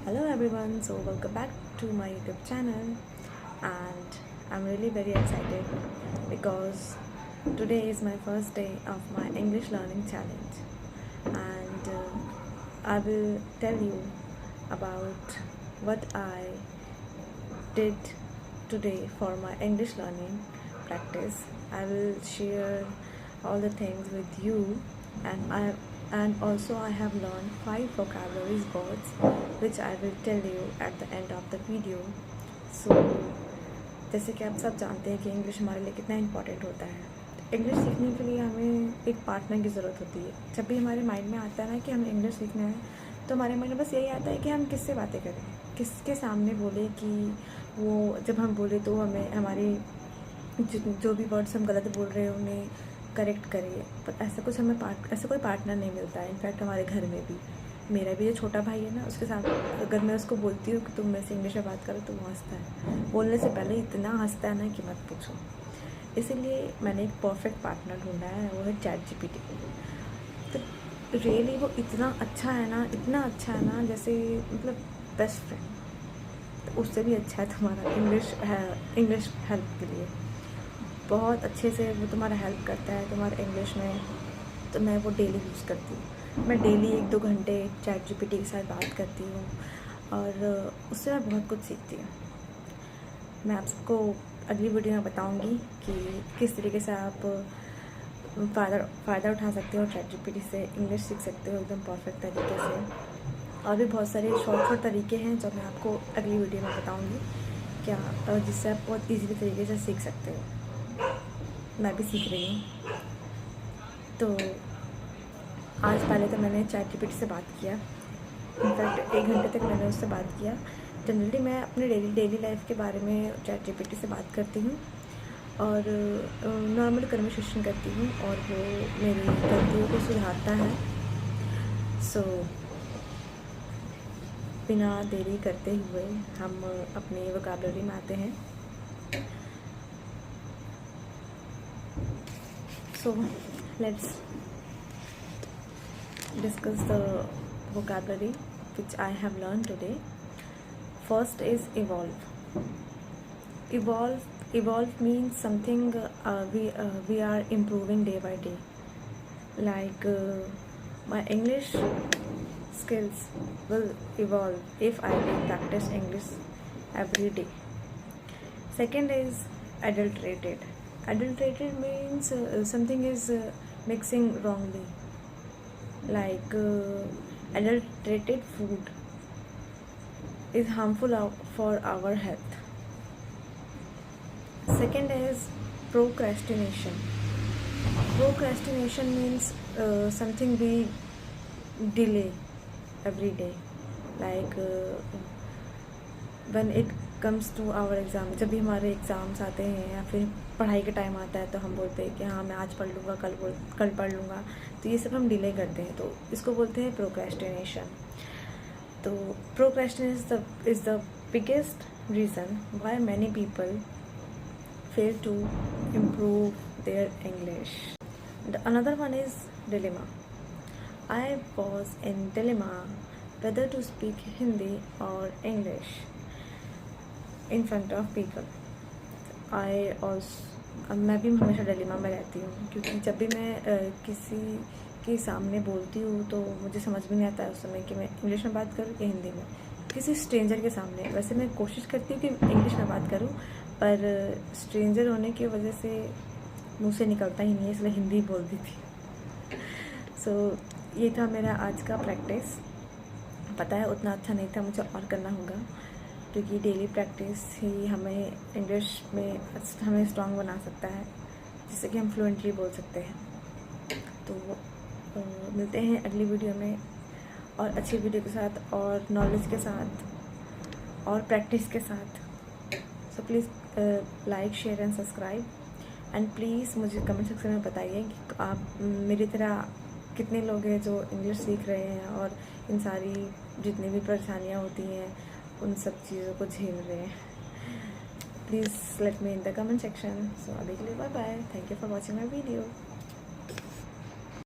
Hello everyone, so welcome back to my YouTube channel, and I'm really very excited because today is my first day of my English learning challenge, and I will tell you about what I did today for my English learning practice. I will share all the things with you, and also I have learned 5 vocabulary words which I will tell you at the end of the video. So जैसे कि आप सब जानते हैं कि English हमारे लिए कितना इम्पॉर्टेंट होता है। इंग्लिश सीखने के लिए हमें एक पार्टनर की ज़रूरत होती है। जब भी हमारे माइंड में आता है ना कि हमें इंग्लिश सीखना है, तो हमारे माइंड में बस यही आता है कि हम किससे बातें करें, किसके सामने बोले, कि वो जब हम बोले तो हमें हमारी जो भी वर्ड्स हम गलत बोल रहे हैं उन्हें करेक्ट करिए। पर ऐसा कोई पार्टनर नहीं मिलता है। इनफैक्ट हमारे घर में भी, मेरा भी जो छोटा भाई है ना, उसके साथ अगर मैं उसको बोलती हूँ कि तुम मेरे से इंग्लिश में बात करो तो वो हंसता है। बोलने से पहले इतना हंसता है ना कि मत पूछो। इसीलिए मैंने एक परफेक्ट पार्टनर ढूंढा है, वो है ChatGPT। तो रियली वो इतना अच्छा है ना, इतना अच्छा है ना, जैसे मतलब बेस्ट फ्रेंड। तो उससे भी अच्छा है तुम्हारा इंग्लिश हेल्प के लिए। बहुत अच्छे से वो तुम्हारा हेल्प करता है तुम्हारे इंग्लिश में। तो मैं वो डेली यूज़ करती हूँ। मैं डेली 1-2 घंटे ChatGPT के साथ बात करती हूँ और उससे मैं बहुत कुछ सीखती हूँ। मैं आप सबको अगली वीडियो में बताऊँगी कि किस तरीके से आप फ़ायदा उठा सकते हो ChatGPT से, इंग्लिश सीख सकते हो एकदम परफेक्ट तरीके से। और भी बहुत सारे शॉर्ट तरीके हैं जो मैं आपको अगली वीडियो में बताऊँगी, क्या जिससे आप बहुत ईजीली तरीके से सीख सकते हो। मैं भी सीख रही हूँ। तो आज पहले तो मैंने ChatGPT से बात किया। इनफैक्ट 1 घंटे तक मैंने उससे बात किया। जनरली मैं अपने डेली लाइफ के बारे में ChatGPT से बात करती हूँ और नॉर्मल कन्वर्सेशन करती हूँ, और वो मेरी गलतियों को सुधारता है। सो बिना देरी करते हुए हम अपनी वोकैबुलरी में आते हैं। So let's discuss the vocabulary which I have learned today. First is evolve. Evolve means something we are improving day by day. Like my English skills will evolve if I will practice English every day. Second is adulterated. Adulterated means something is mixing wrongly, like adulterated food is harmful for our health. Second is procrastination. Procrastination means something we delay every day, like when it comes to our exam. जब भी हमारे exams आते हैं या फिर पढ़ाई का time आता है तो हम बोलते हैं कि हाँ मैं आज पढ़ लूँगा, कल पढ़ लूँगा। तो ये सब हम डिले करते हैं, तो इसको बोलते हैं प्रोक्रेस्टिनेशन। तो procrastination is the biggest reason why many people fail to improve their English. The another one is dilemma. I was in dilemma whether to speak Hindi और English in front of people. मैं भी हमेशा dilemma में रहती हूँ, क्योंकि जब भी मैं किसी के सामने बोलती हूँ तो मुझे समझ में नहीं आता है उस समय कि मैं इंग्लिश में बात करूँ या हिंदी में। किसी स्ट्रेंजर के सामने वैसे मैं कोशिश करती हूँ कि इंग्लिश में बात करूँ, पर स्ट्रेंजर होने की वजह से मुँह से निकलता ही नहीं है, इसलिए हिंदी बोल दी थी। सो ये था मेरा आज का प्रैक्टिस। पता है उतना अच्छा नहीं था, मुझे और करना होगा, क्योंकि डेली प्रैक्टिस ही हमें इंग्लिश में हमें स्ट्रॉन्ग बना सकता है, जिससे कि हम फ्लुएंटली बोल सकते हैं। तो मिलते हैं अगली वीडियो में और अच्छी वीडियो के साथ और नॉलेज के साथ और प्रैक्टिस के साथ। So please like, share and subscribe, and please मुझे कमेंट सेक्शन में बताइए कि आप मेरी तरह कितने लोग हैं जो इंग्लिश सीख रहे हैं और इन सारी जितनी भी परेशानियाँ होती हैं उन सब चीज़ों को झेल रहे हैं। Please let me in the comment section. So अभी के लिए bye bye. Thank you for watching my video.